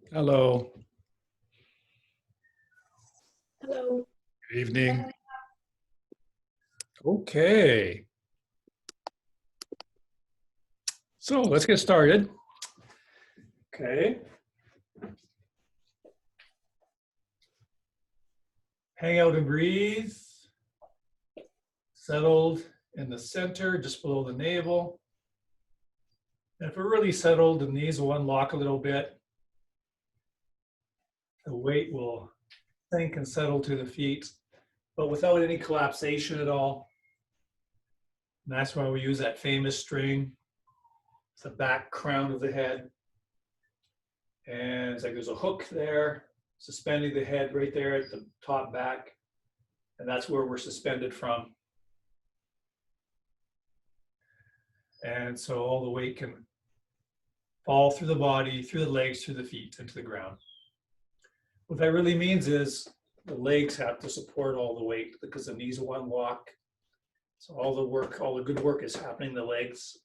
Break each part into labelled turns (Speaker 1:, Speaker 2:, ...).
Speaker 1: Hello.
Speaker 2: Hello.
Speaker 1: Good evening. Okay. So let's get started. Okay. Hang out and breathe. Settled in the center, just below the navel. And if we're really settled, the knees will unlock a little bit. The weight will sink and settle to the feet, but without any collapsation at all. And that's why we use that famous string. It's the back crown of the head. And it's like there's a hook there, suspending the head right there at the top back. And that's where we're suspended from. And so all the weight can fall through the body, through the legs, through the feet, into the ground. What that really means is the legs have to support all the weight because the knees will unlock. So all the work, all the good work is happening in the legs.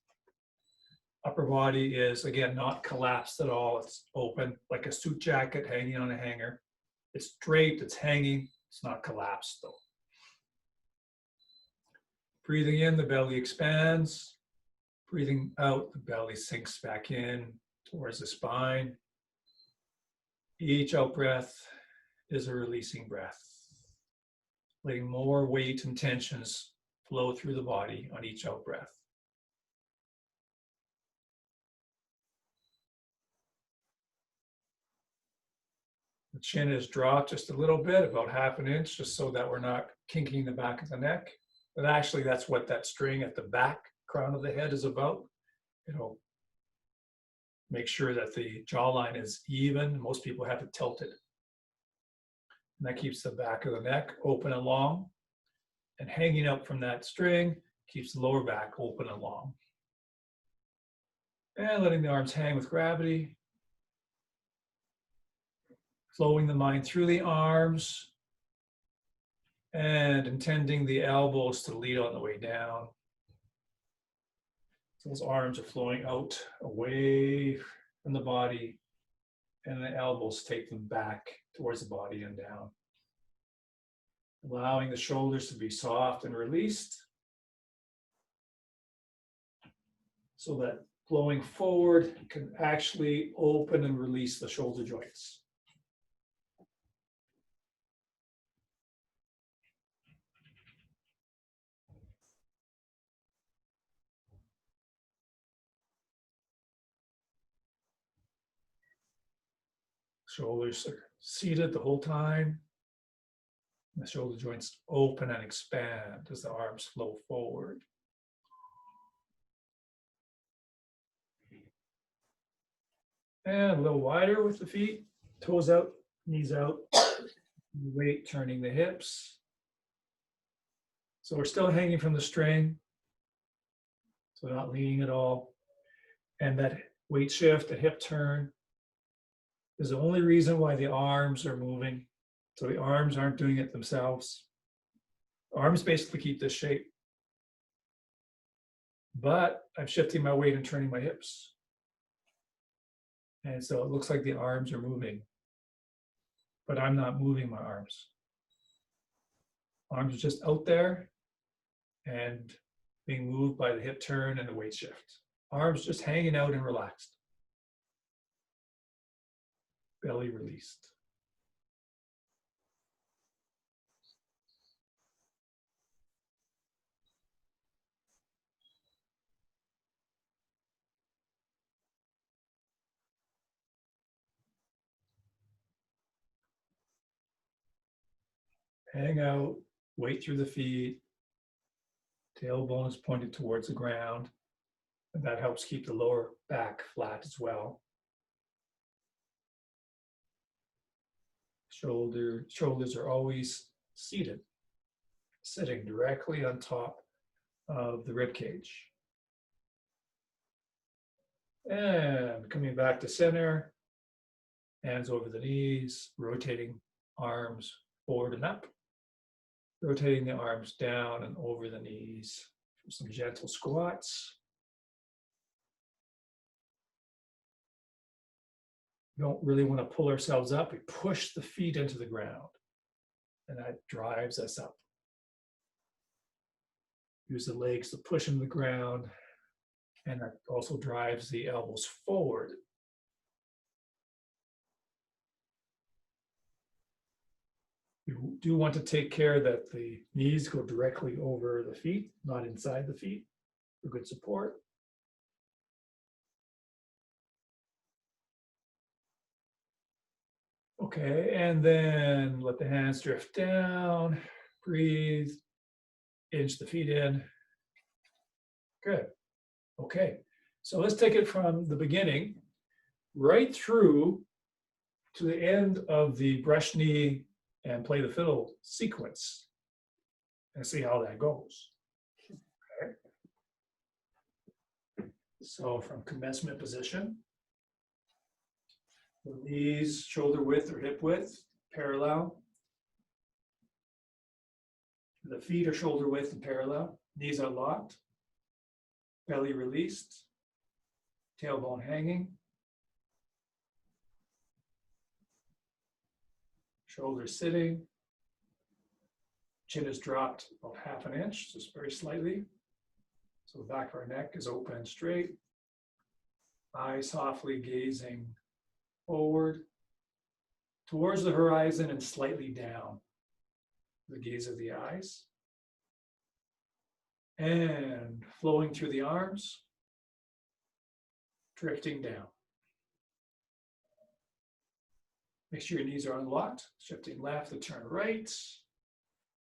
Speaker 1: Upper body is, again, not collapsed at all. It's open, like a suit jacket hanging on a hanger. It's draped, it's hanging, it's not collapsed though. Breathing in, the belly expands. Breathing out, the belly sinks back in towards the spine. Each out breath is a releasing breath, letting more weight and tensions flow through the body on each out breath. The chin is dropped just a little bit, about half an inch, just so that we're not kinking the back of the neck. But actually, that's what that string at the back crown of the head is about. It'll make sure that the jawline is even. Most people have it tilted. And that keeps the back of the neck open and long. And hanging up from that string keeps the lower back open and long. And letting the arms hang with gravity. Flowing the mind through the arms. And intending the elbows to lead on the way down. So those arms are flowing out away from the body. And the elbows take them back towards the body and down. Allowing the shoulders to be soft and released. So that flowing forward can actually open and release the shoulder joints. Shoulders are seated the whole time. The shoulder joints open and expand as the arms flow forward. And a little wider with the feet, toes out, knees out, weight turning the hips. So we're still hanging from the string, so not leaning at all. And that weight shift, the hip turn, is the only reason why the arms are moving. So the arms aren't doing it themselves. Arms basically keep this shape. But I'm shifting my weight and turning my hips. And so it looks like the arms are moving, but I'm not moving my arms. Arms are just out there and being moved by the hip turn and the weight shift. Arms just hanging out and relaxed. Belly released. Hang out, weight through the feet. Tailbone is pointed towards the ground. And that helps keep the lower back flat as well. Shoulders are always seated, sitting directly on top of the rib cage. And coming back to center, hands over the knees, rotating arms forward and up, rotating the arms down and over the knees for some gentle squats. We don't really want to pull ourselves up. We push the feet into the ground, and that drives us up. Use the legs to push into the ground, and that also drives the elbows forward. You do want to take care that the knees go directly over the feet, not inside the feet, for good support. Okay, and then let the hands drift down, breathe, inch the feet in. Good. Okay, so let's take it from the beginning right through to the end of the brush knee and play the fiddle sequence and see how that goes. Okay. So from commencement position, the knees shoulder width or hip width parallel. The feet are shoulder width and parallel. Knees are locked. Belly released. Tailbone hanging. Shoulders sitting. Chin is dropped about 1/2 inch, just very slightly. So the back of our neck is open and straight. Eyes softly gazing forward towards the horizon and slightly down. The gaze of the eyes. And flowing through the arms, drifting down. Make sure your knees are unlocked, shifting left to turn right,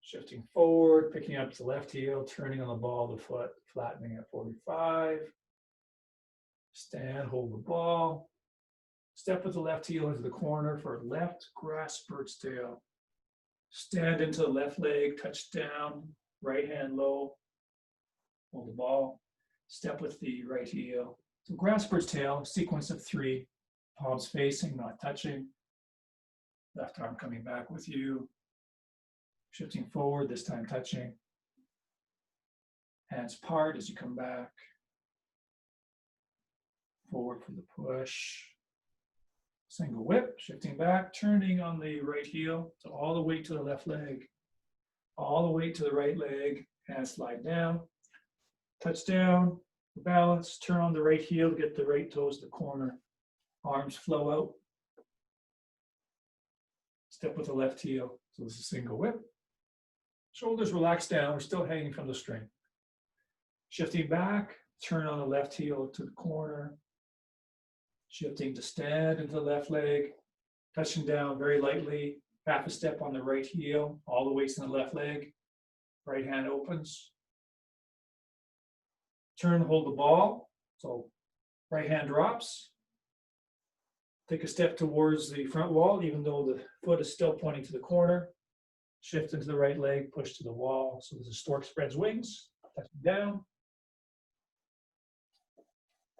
Speaker 1: shifting forward, picking up the left heel, turning on the ball of the foot, flattening at 45. Stand, hold the ball. Step with the left heel into the corner for left grass bird's tail. Stand into the left leg, touch down, right hand low. Hold the ball. Step with the right heel. So grass bird's tail, sequence of 3. Palms facing, not touching. Left arm coming back with you. Shifting forward, this time touching. Hands part as you come back. Forward for the push. Single whip, shifting back, turning on the right heel. So all the way to the left leg. All the way to the right leg. Hands slide down. Touch down, balance, turn on the right heel to get the right toes to the corner. Arms flow out. Step with the left heel. So this is a single whip. Shoulders relax down. We're still hanging from the string. Shifting back, turn on the left heel to the corner. Shifting to stand into the left leg. Touching down very lightly. 1/2 step on the right heel, all the way to the left leg. Right hand opens. Turn, hold the ball. So right hand drops. Take a step towards the front wall, even though the foot is still pointing to the corner. Shift into the right leg, push to the wall. So this is stork spreads wings, touching down.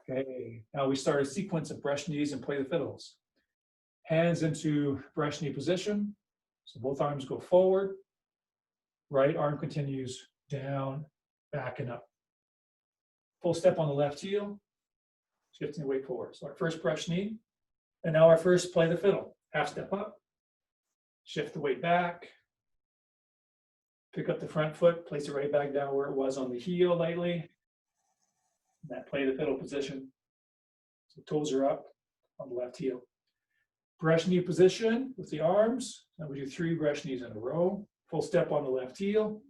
Speaker 1: Okay, now we start a sequence of brush knees and play the fiddles. Hands into brush knee position. So both arms go forward. Right arm continues down, back and up. Full step on the left heel, shifting the weight forward. So our first brush knee, and now our first play the fiddle. 1/2 step up, shift the weight back, pick up the front foot, place it right back down where it was on the heel lightly. And that play the fiddle position. So toes are up on the left heel. Brush knee position with the arms. Now we do 3 brush knees in a row. Full step on the left heel,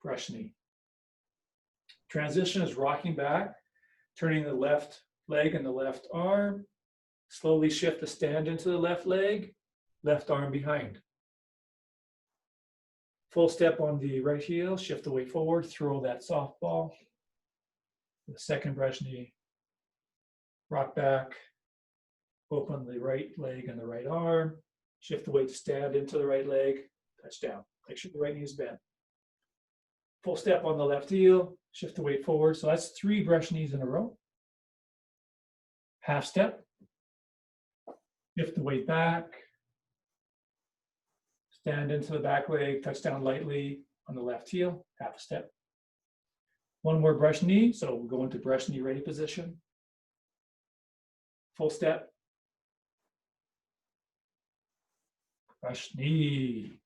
Speaker 1: brush knee. Transition is rocking back, turning the left leg and the left arm. Slowly shift the stand into the left leg, left arm behind. Full step on the right heel, shift the weight forward, throw that softball. The second brush knee, rock back, open the right leg and the right arm, shift the weight to stand into the right leg, touch down. Make sure the right knee is bent. Full step on the left heel, shift the weight forward. So that's 3 brush knees in a row. 1/2 step, shift the weight back, stand into the back leg, touch down lightly on the left heel, 1/2 step. 1 more brush knee, so we'll go into brush knee ready position. Full step, brush knee.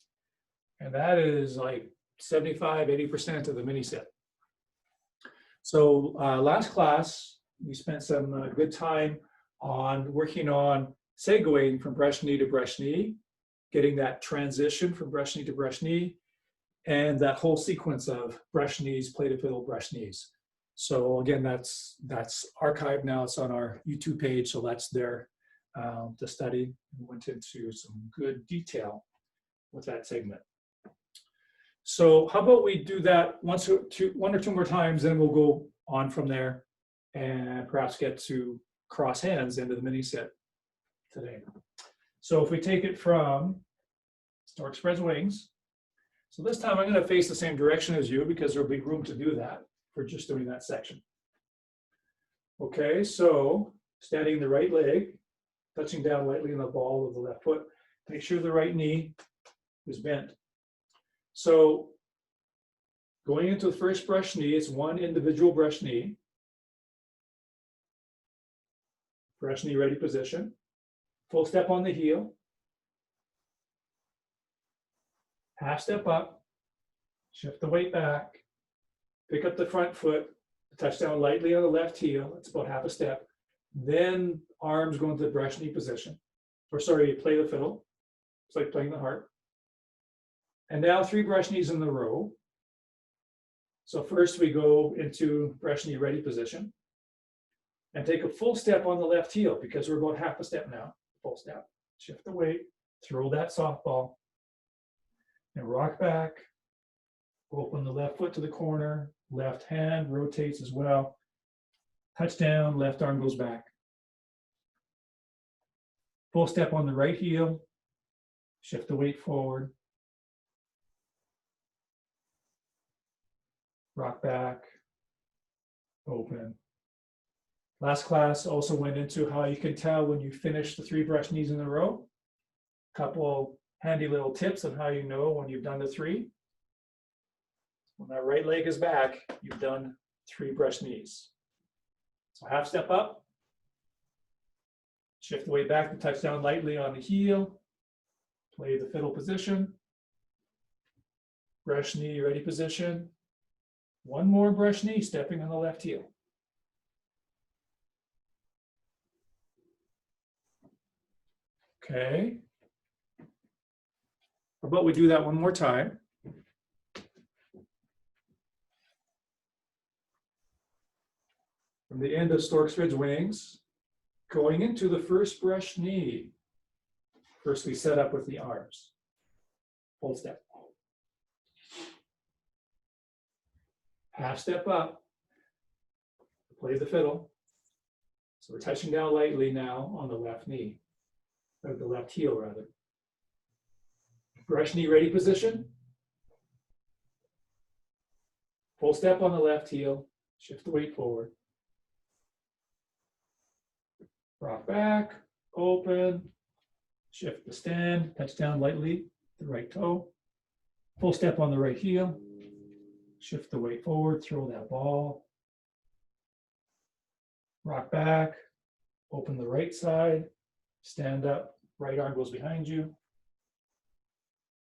Speaker 1: And that is like 75, 80% of the mini set. So last class, we spent some good time on working on segueing from brush knee to brush knee, getting that transition from brush knee to brush knee, and that whole sequence of brush knees, play the fiddle, brush knees. So again, that's archived now. It's on our YouTube page, so that's there to study. We went into some good detail with that segment. So how about we do that one or two more times, then we'll go on from there and perhaps get to cross hands into the mini set today. So if we take it from stork spreads wings, so this time I'm going to face the same direction as you because there'll be room to do that. We're just doing that section. Okay, so standing the right leg, touching down lightly on the ball of the left foot. Make sure the right knee is bent. So going into the first brush knee, it's one individual brush knee. Brush knee ready position. Full step on the heel. Half step up. Shift the weight back. Pick up the front foot. Touch down lightly on the left heel. It's about half a step. Then arms go into the brush knee position. Or sorry, play the fiddle. It's like playing the harp. And now 3 brush knees in a row. So first we go into brush knee ready position and take a full step on the left heel because we're about half a step now. Full step. Shift the weight, throw that softball, and rock back. Open the left foot to the corner, left hand rotates as well. Touch down, left arm goes back. Full step on the right heel, shift the weight forward. Rock back, open. Last class also went into how you can tell when you finish the 3 brush knees in a row. Couple handy little tips on how you know when you've done the 3. When that right leg is back, you've done 3 brush knees. So half step up, shift the weight back to touch down lightly on the heel, play the fiddle position, brush knee ready position. One more brush knee, stepping on the left heel. Okay. How about we do that one more time? From the end of stork spreads wings, going into the first brush knee. First, we set up with the arms. Full step. Half step up. Play the fiddle. So we're touching down lightly now on the left knee, or the left heel rather. Brush knee ready position. Full step on the left heel. Shift the weight forward. Rock back, open, shift the stand, touch down lightly, the right toe. Full step on the right heel, shift the weight forward, throw that ball. Rock back, open the right side, stand up, right arm goes behind you.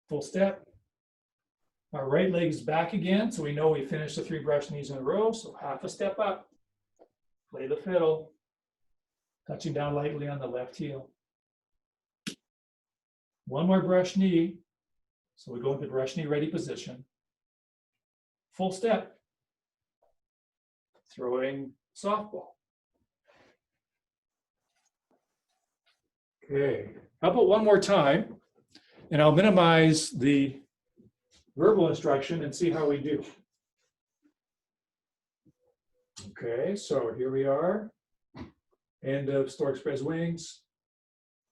Speaker 1: Full step. Our right leg is back again, so we know we finished the 3 brush knees in a row, so half a step up, play the fiddle. Touching down lightly on the left heel. One more brush knee. So we go into brush knee ready position. Full step. Throwing softball. Okay. How about one more time? And I'll minimize the verbal instruction and see how we do. Okay, so here we are. End of stork spreads wings,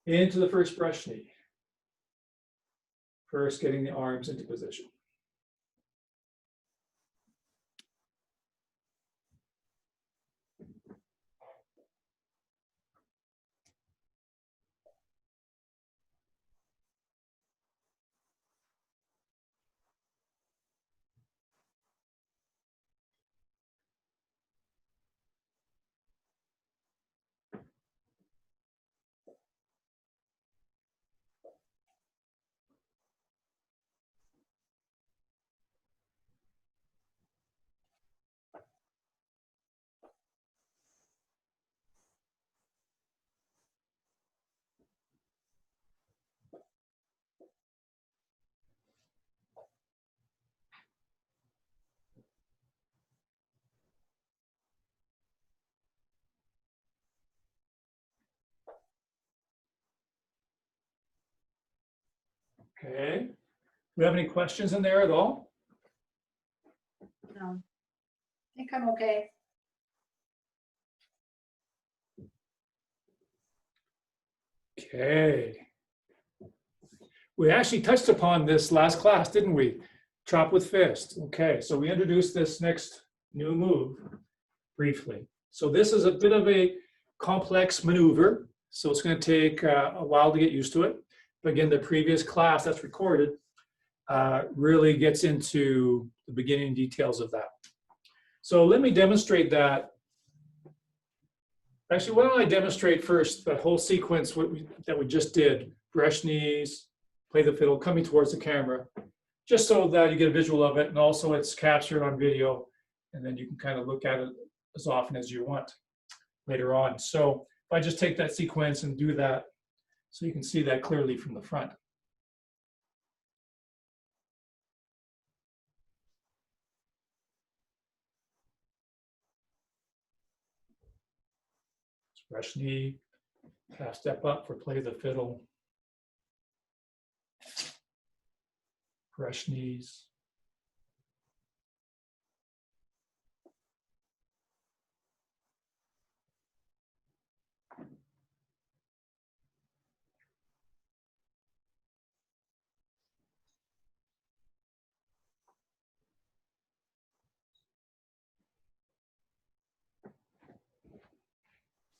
Speaker 1: into the first brush knee. First, getting the arms into position. Okay. Do we have any questions in there at all?
Speaker 2: No. I think I'm okay.
Speaker 1: Okay. We actually touched upon this last class, didn't we? Chop with fist. Okay, so we introduced this next new move briefly. So this is a bit of a complex maneuver, so it's going to take a while to get used to it. But again, the previous class that's recorded really gets into the beginning details of that. So let me demonstrate that. Actually, why don't I demonstrate first the whole sequence that we just did. Brush knees, play the fiddle, coming towards the camera, just so that you get a visual of it, and also it's captured on video, and then you can kind of look at it as often as you want later on. So if I just take that sequence and do that, so you can see that clearly from the front. Brush knee, half step up for play the fiddle, brush knees,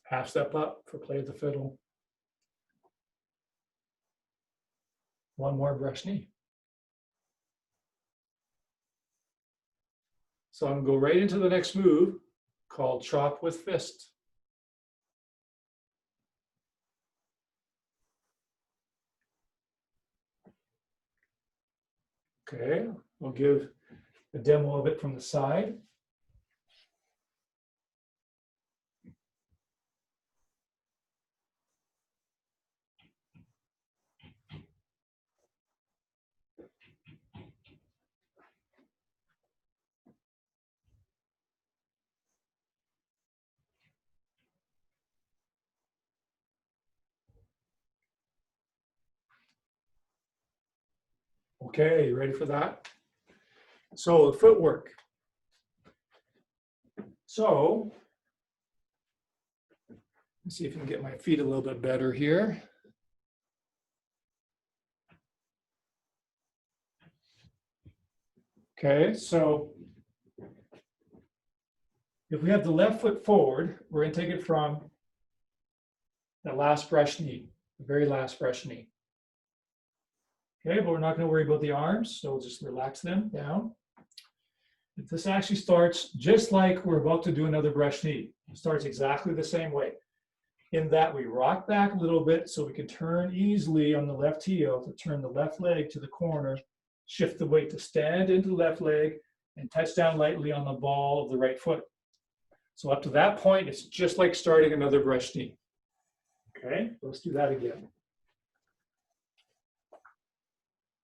Speaker 1: half step up for play the fiddle, one more brush knee. So I'm gonna go right into the next move called chop with fist. Okay, we'll give a demo of it from the side. Okay, you ready for that? So the footwork. So let's see if I can get my feet a little bit better here. Okay, so if we have the left foot forward, we're going to take it from the last brush knee, the very last brush knee. Okay, but we're not going to worry about the arms, so we'll just relax them down. This actually starts just like we're about to do another brush knee. It starts exactly the same way. In that we rock back a little bit so we can turn easily on the left heel to turn the left leg to the corner, shift the weight to stand into the left leg, and touch down lightly on the ball of the right foot. So up to that point, it's just like starting another brush knee. Okay, let's do that again.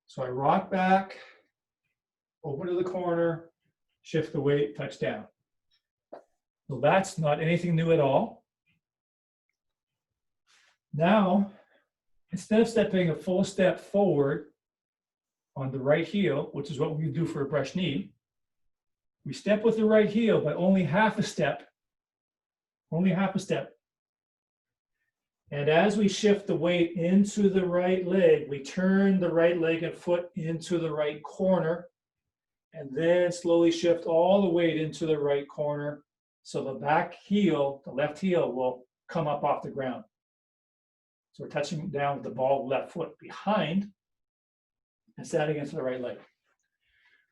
Speaker 1: So I rock back, open to the corner, shift the weight, touch down. So that's not anything new at all. Now, instead of stepping a full step forward on the right heel, which is what we do for a brush knee, we step with the right heel, but only half a step. Only half a step. And as we shift the weight into the right leg, we turn the right leg and foot into the right corner, and then slowly shift all the weight into the right corner. So the back heel, the left heel, will come up off the ground. So we're touching down with the ball of the left foot behind and standing into the right leg.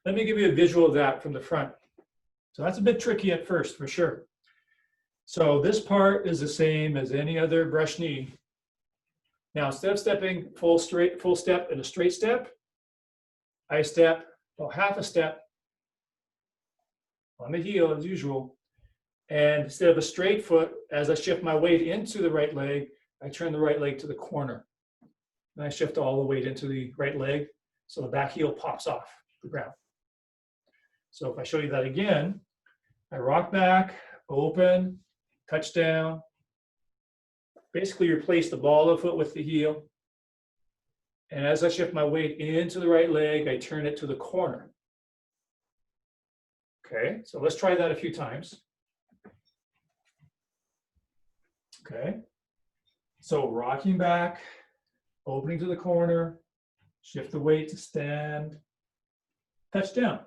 Speaker 1: Let me give you a visual of that from the front. So that's a bit tricky at first, for sure. So this part is the same as any other brush knee. Now, instead of stepping full step in a straight step, I step about half a step on the heel as usual. And instead of a straight foot, as I shift my weight into the right leg, I turn the right leg to the corner. And I shift all the weight into the right leg, so the back heel pops off the ground. So if I show you that again, I rock back, open, touch down, basically replace the ball of the foot with the heel, And as I shift my weight into the right leg, I turn it to the corner. Okay, so let's try that a few times. Okay, so rocking back, opening to the corner, shift the weight to stand, touch down.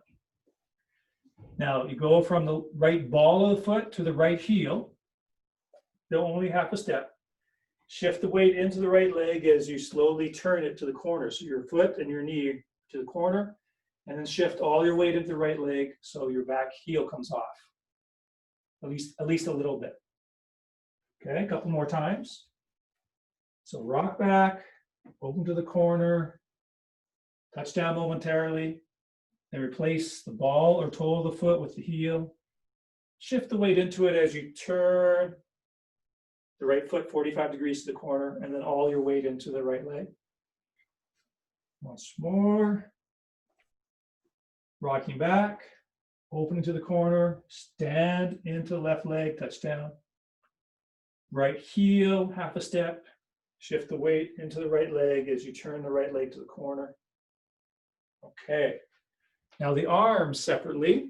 Speaker 1: Now you go from the right ball of the foot to the right heel, still only half a step. Shift the weight into the right leg as you slowly turn it to the corner. So your foot and your knee to the corner, and then shift all your weight into the right leg so your back heel comes off, at least a little bit. Okay, a couple more times. So rock back, open to the corner, touch down momentarily, then replace the ball or toe of the foot with the heel. Shift the weight into it as you turn the right foot 45 degrees to the corner, and then all your weight into the right leg. Once more. Rocking back, open to the corner, stand into the left leg, touch down. Right heel, half a step, shift the weight into the right leg as you turn the right leg to the corner. Okay, now the arms separately,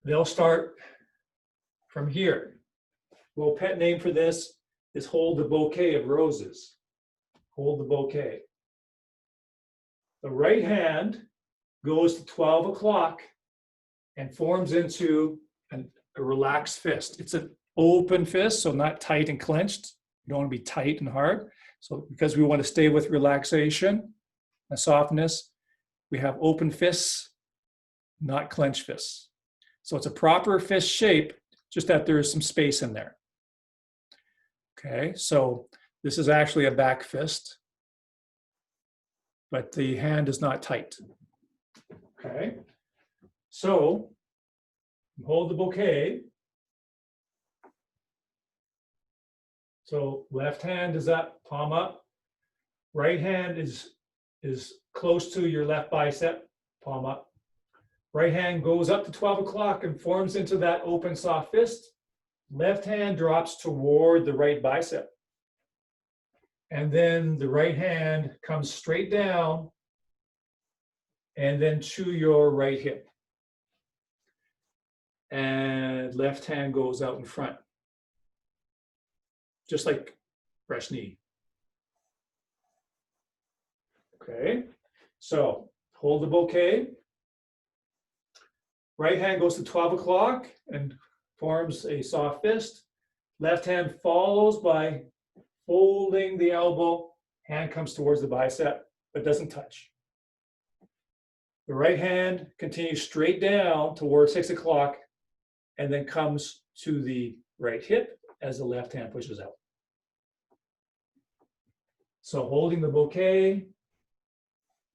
Speaker 1: they'll start from here. Well, pet name for this is hold the bouquet of roses. Hold the bouquet. The right hand goes to 12 o'clock and forms into a relaxed fist. It's an open fist, so not tight and clenched. You don't want to be tight and hard. So because we want to stay with relaxation and softness, we have open fists, not clenched fists. So it's a proper fist shape, just that there is some space in there. Okay, so this is actually a back fist, but the hand is not tight. Okay, so hold the bouquet. So left hand is up, palm up. Right hand is close to your left bicep, palm up. Right hand goes up to 12 o'clock and forms into that open soft fist. Left hand drops toward the right bicep. And then the right hand comes straight down and then to your right hip. And left hand goes out in front, just like fresh knee. Okay, so hold the bouquet. Right hand goes to 12 o'clock and forms a soft fist. Left hand follows by folding the elbow. Hand comes towards the bicep, but doesn't touch. The right hand continues straight down towards 6 o'clock and then comes to the right hip as the left hand pushes out. So holding the bouquet,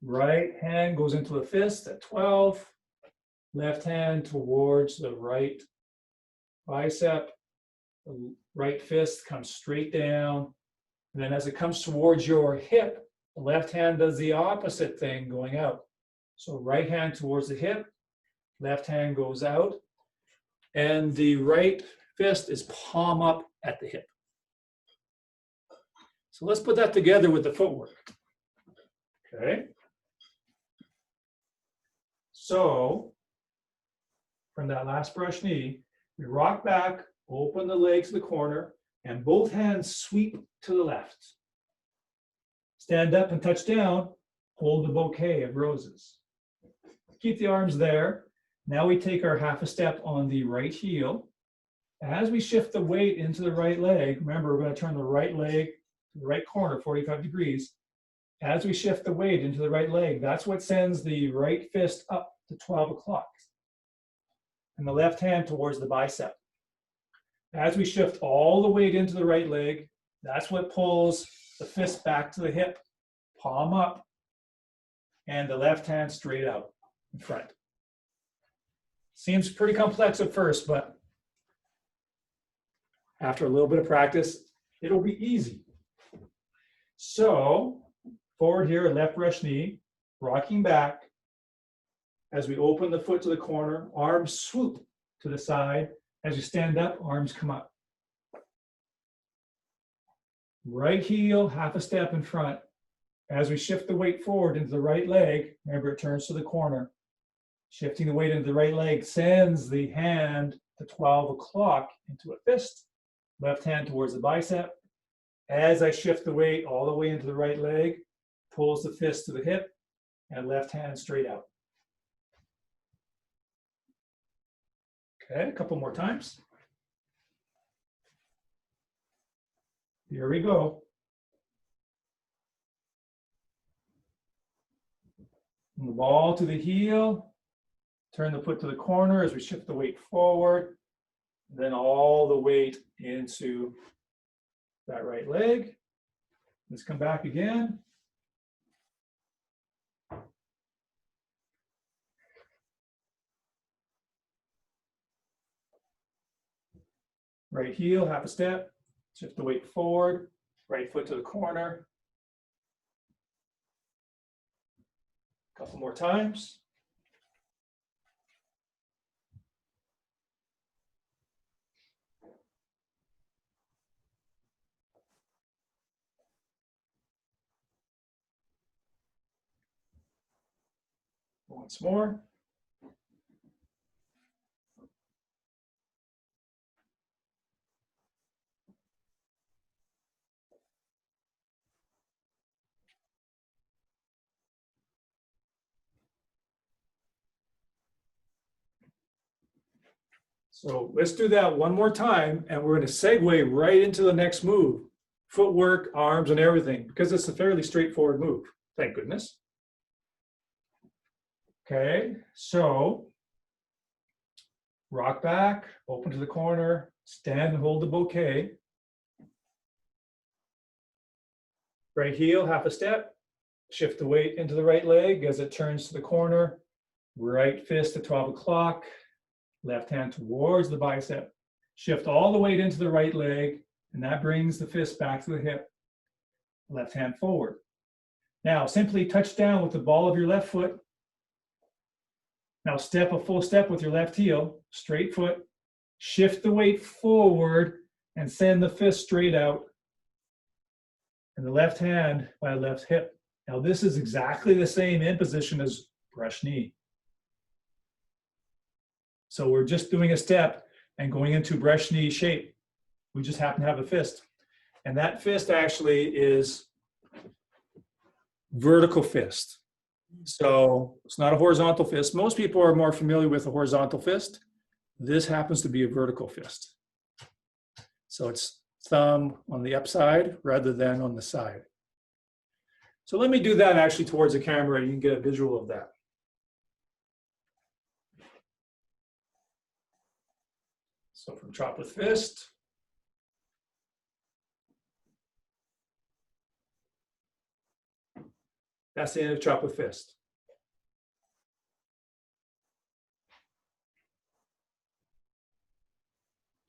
Speaker 1: right hand goes into a fist at 12, left hand towards the right bicep, the right fist comes straight down, and then as it comes towards your hip, the left hand does the opposite thing going out. So right hand towards the hip, left hand goes out, and the right fist is palm up at the hip. So let's put that together with the footwork. Okay. So from that last brush knee, we rock back, open the legs to the corner, and both hands sweep to the left. Stand up and touch down, hold the bouquet of roses. Keep the arms there. Now we take our half a step on the right heel. As we shift the weight into the right leg, remember we're going to turn the right leg to the right corner, 45 degrees. As we shift the weight into the right leg, that's what sends the right fist up to 12 o'clock. And the left hand towards the bicep. As we shift all the weight into the right leg, that's what pulls the fist back to the hip, palm up, and the left hand straight out in front. Seems pretty complex at first, but after a little bit of practice, it'll be easy. So forward here, left brush knee, rocking back. As we open the foot to the corner, arms swoop to the side. As you stand up, arms come up. Right heel, half a step in front. As we shift the weight forward into the right leg, remember it turns to the corner. Shifting the weight into the right leg sends the hand to 12 o'clock into a fist. Left hand towards the bicep. As I shift the weight all the way into the right leg, pulls the fist to the hip, and left hand straight out. Okay, a couple more times. Here we go. From the ball to the heel, turn the foot to the corner as we shift the weight forward, then all the weight into that right leg. Let's come back again. Right heel, half a step, shift the weight forward, right foot to the corner. A couple more times. Once more. So let's do that one more time, and we're going to segue right into the next move. Footwork, arms, and everything, because it's a fairly straightforward move. Thank goodness. Okay, so rock back, open to the corner, stand and hold the bouquet. Right heel, half a step. Shift the weight into the right leg as it turns to the corner. Right fist at 12 o'clock. Left hand towards the bicep. Shift all the weight into the right leg, and that brings the fist back to the hip. Left hand forward. Now, simply touch down with the ball of your left foot. Now, step a full step with your left heel, straight foot. Shift the weight forward and send the fist straight out. And the left hand by the left hip. Now, this is exactly the same in position as brush knee. So we're just doing a step and going into brush knee shape. We just happen to have a fist. And that fist actually is vertical fist. So it's not a horizontal fist. Most people are more familiar with a horizontal fist. This happens to be a vertical fist. So it's thumb on the upside rather than on the side. So let me do that actually towards the camera. You can get a visual of that. So from chop with fist. That's the end of chop with fist.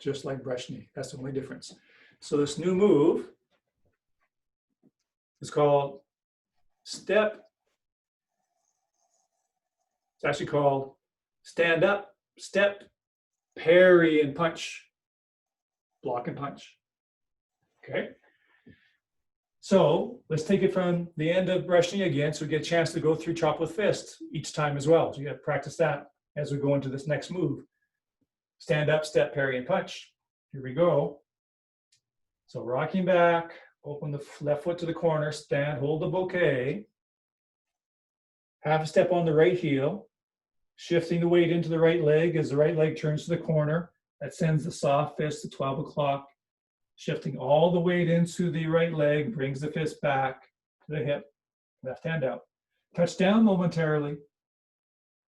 Speaker 1: Just like brush knee. That's the only difference. So this new move is called step. It's actually called stand up, step, parry, and punch. Block and punch. Okay. So let's take it from the end of brush knee again, so we get a chance to go through chop with fist each time as well. So you got to practice that as we go into this next move. Stand up, step, parry, and punch. Here we go. So rocking back, open the left foot to the corner, stand, hold the bouquet. Half a step on the right heel, shifting the weight into the right leg as the right leg turns to the corner. That sends the soft fist to 12 o'clock. Shifting all the weight into the right leg, brings the fist back to the hip, left hand out. Touch down momentarily.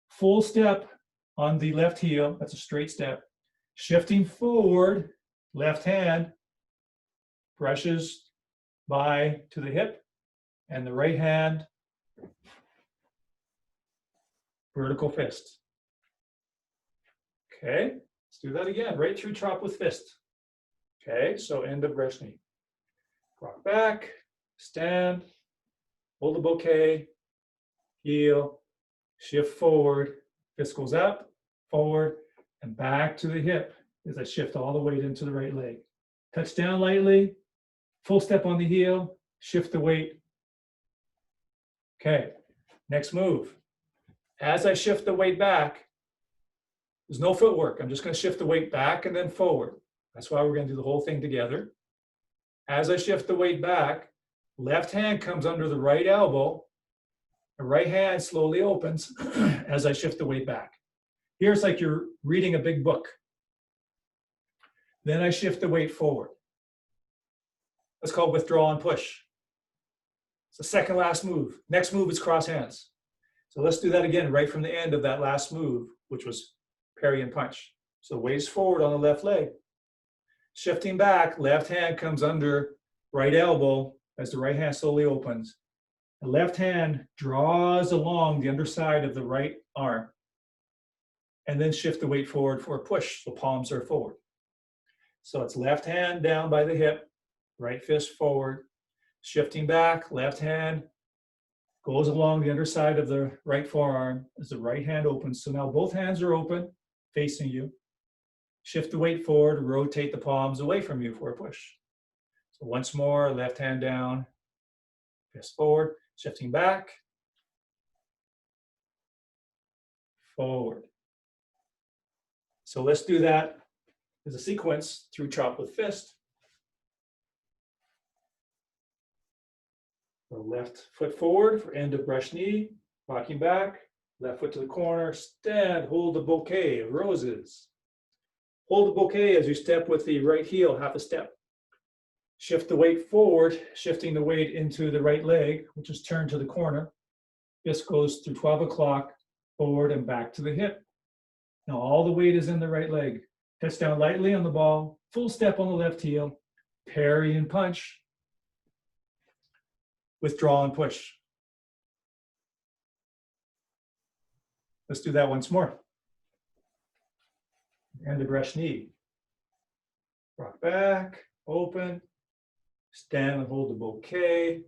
Speaker 1: Full step on the left heel, that's a straight step. Shifting forward, left hand brushes by to the hip, and the right hand, vertical fist. Okay, let's do that again, right through chop with fist. Okay, so end of brush knee. Rock back, stand, hold the bouquet, heel, shift forward, fist goes up, forward, and back to the hip as I shift all the weight into the right leg. Touch down lightly, full step on the heel, shift the weight. Okay, next move. As I shift the weight back, there's no footwork. I'm just going to shift the weight back and then forward. That's why we're going to do the whole thing together. As I shift the weight back, left hand comes under the right elbow. The right hand slowly opens as I shift the weight back. Here it's like you're reading a big book. Then I shift the weight forward. That's called withdraw and push. It's the second last move. Next move is cross hands. So let's do that again right from the end of that last move, which was parry and punch. So waist forward on the left leg. Shifting back, left hand comes under right elbow as the right hand slowly opens. The left hand draws along the underside of the right arm. And then shift the weight forward for a push, so palms are forward. So it's left hand down by the hip, right fist forward, shifting back, left hand goes along the underside of the right forearm as the right hand opens. So now both hands are open, facing you. Shift the weight forward, rotate the palms away from you for a push. So once more, left hand down, fist forward, shifting back, forward. So let's do that as a sequence through chop with fist. So left foot forward for end of brush knee, walking back, left foot to the corner, stand, hold the bouquet of roses. Hold the bouquet as you step with the right heel, half a step. Shift the weight forward, shifting the weight into the right leg, which is turned to the corner. This goes through 12 o'clock, forward and back to the hip. Now all the weight is in the right leg. Touch down lightly on the ball, full step on the left heel, parry and punch, withdraw and push. Let's do that once more. And the brush knee. Rock back, open, stand and hold the bouquet.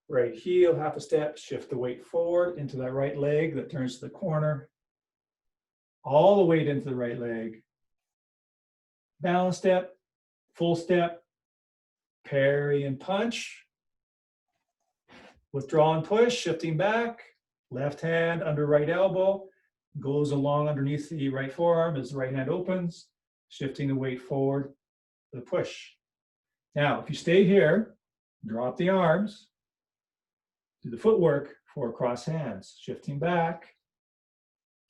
Speaker 1: Right heel, half a step, shift the weight forward into that right leg that turns to the corner. All the weight into the right leg. Balance step, full step, parry and punch. Withdraw and push, shifting back, left hand under right elbow, goes along underneath the right forearm as the right hand opens, shifting the weight forward, the push. Now, if you stay here, drop the arms, do the footwork for cross hands, shifting back,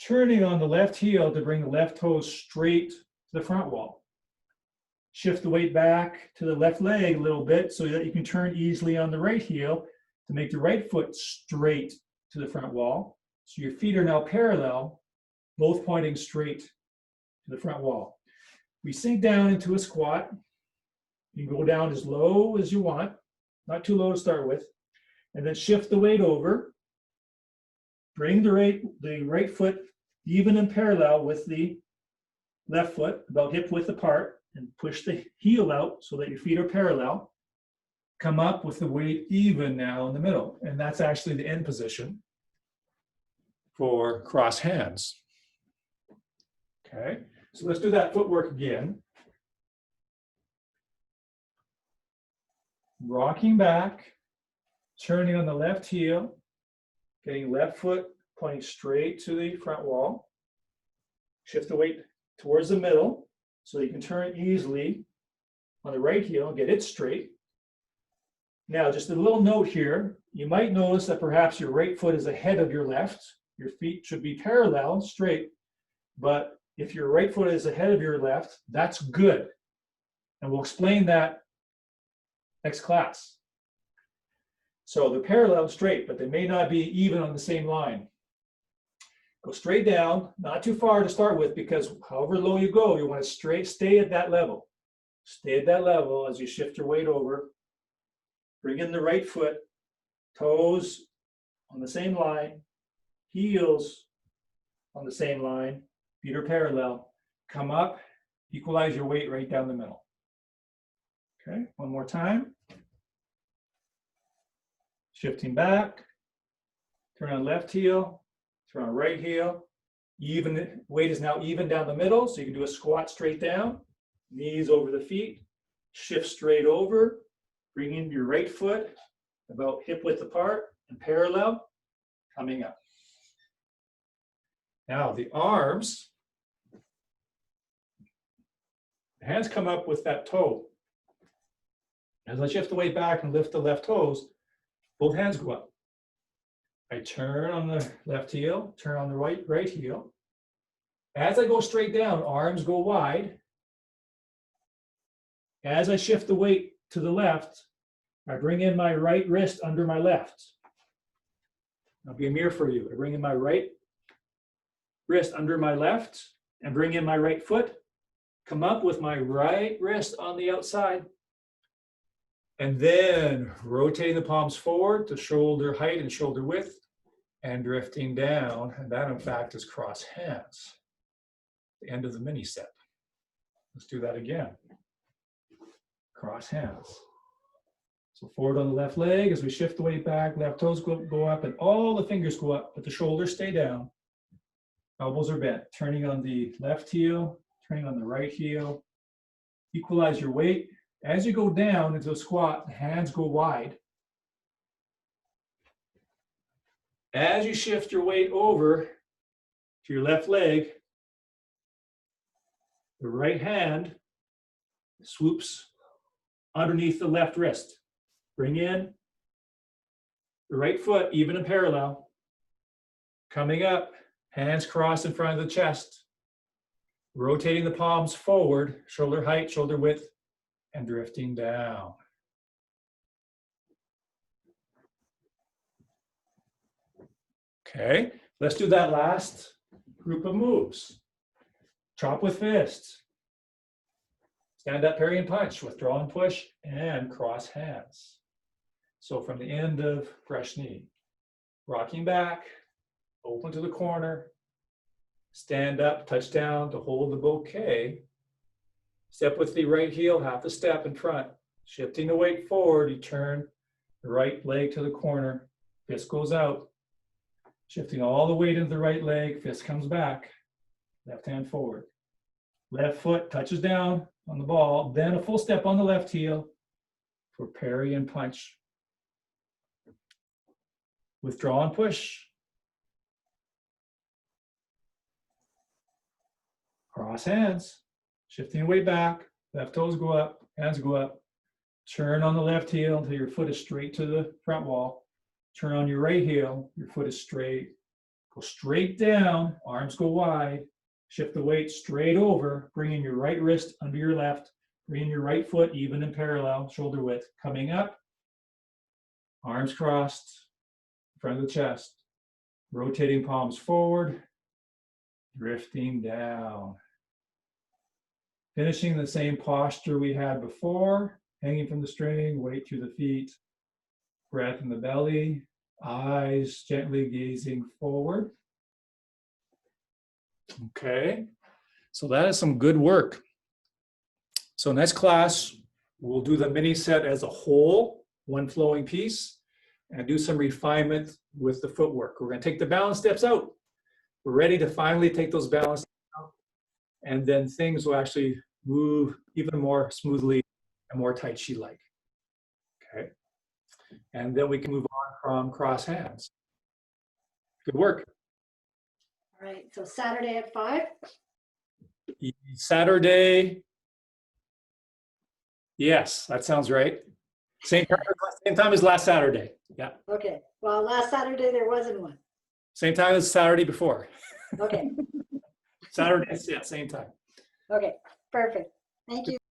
Speaker 1: turning on the left heel to bring the left toes straight to the front wall. Shift the weight back to the left leg a little bit so that you can turn easily on the right heel to make the right foot straight to the front wall. So your feet are now parallel, both pointing straight to the front wall. We sink down into a squat. You can go down as low as you want, not too low to start with, and then shift the weight over. Bring the right foot even and parallel with the left foot, about hip width apart, and push the heel out so that your feet are parallel. Come up with the weight even now in the middle, and that's actually the end position for cross hands. Okay, so let's do that footwork again. Rocking back, turning on the left heel, getting left foot pointing straight to the front wall. Shift the weight towards the middle so you can turn easily on the right heel and get it straight. Now, just a little note here, you might notice that perhaps your right foot is ahead of your left. Your feet should be parallel, straight, but if your right foot is ahead of your left, that's good. And we'll explain that next class. So they're parallel and straight, but they may not be even on the same line. Go straight down, not too far to start with, because however low you go, you want to stay at that level. Stay at that level as you shift your weight over. Bring in the right foot, toes on the same line, heels on the same line, feet are parallel. Come up, equalize your weight right down the middle. Okay, one more time. Shifting back, turn on left heel, turn on right heel. Even weight is now even down the middle, so you can do a squat straight down, knees over the feet, shift straight over, Bring in your right foot about hip width apart and parallel, coming up. Now the arms, the hands come up with that toe. As I shift the weight back and lift the left toes, both hands go up. I turn on the left heel, turn on the right heel. As I go straight down, arms go wide. As I shift the weight to the left, I bring in my right wrist under my left. I'll be a mirror for you. I bring in my right wrist under my left and bring in my right foot. Come up with my right wrist on the outside. And then rotating the palms forward to shoulder height and shoulder width and drifting down. And that, in fact, is cross hands. The end of the mini set. Let's do that again. Cross hands. So forward on the left leg as we shift the weight back, left toes go up and all the fingers go up, but the shoulders stay down. Elbows are bent. Turning on the left heel, turning on the right heel. Equalize your weight. As you go down into a squat, the hands go wide. As you shift your weight over to your left leg, the right hand swoops underneath the left wrist. Bring in the right foot, even and parallel. Coming up, hands crossed in front of the chest. Rotating the palms forward, shoulder height, shoulder width, and drifting down. Okay, let's do that last group of moves. Chop with fists. Stand up, parry and punch, withdraw and push, and cross hands. So from the end of fresh knee, rocking back, open to the corner, stand up, touch down to hold the bouquet. Step with the right heel, half the step in front. Shifting the weight forward, you turn the right leg to the corner, fist goes out. Shifting all the weight into the right leg, fist comes back, left hand forward. Left foot touches down on the ball, then a full step on the left heel for parry and punch. Withdraw and push. Cross hands. Shifting the weight back, left toes go up, hands go up. Turn on the left heel until your foot is straight to the front wall. Turn on your right heel, your foot is straight. Go straight down, arms go wide. Shift the weight straight over, bringing your right wrist under your left, bringing your right foot even and parallel, shoulder width. Coming up, arms crossed, in front of the chest. Rotating palms forward, drifting down. Finishing the same posture we had before, hanging from the string, weight through the feet, breath in the belly, eyes gently gazing forward. Okay, so that is some good work. So next class, we'll do the mini set as a whole, one flowing piece, and do some refinement with the footwork. We're going to take the balance steps out. We're ready to finally take those balance steps out, and then things will actually move even more smoothly and more Tai Chi-like. Okay, and then we can move on from cross hands. Good work.
Speaker 2: All right, so Saturday at 5?
Speaker 1: Saturday. Yes, that sounds right. Same time as last Saturday. Yeah.
Speaker 2: Okay, well, last Saturday there wasn't one.
Speaker 1: Same time as Saturday before.
Speaker 2: Okay,
Speaker 1: Saturday, yeah, same time.
Speaker 2: okay, perfect. Thank you.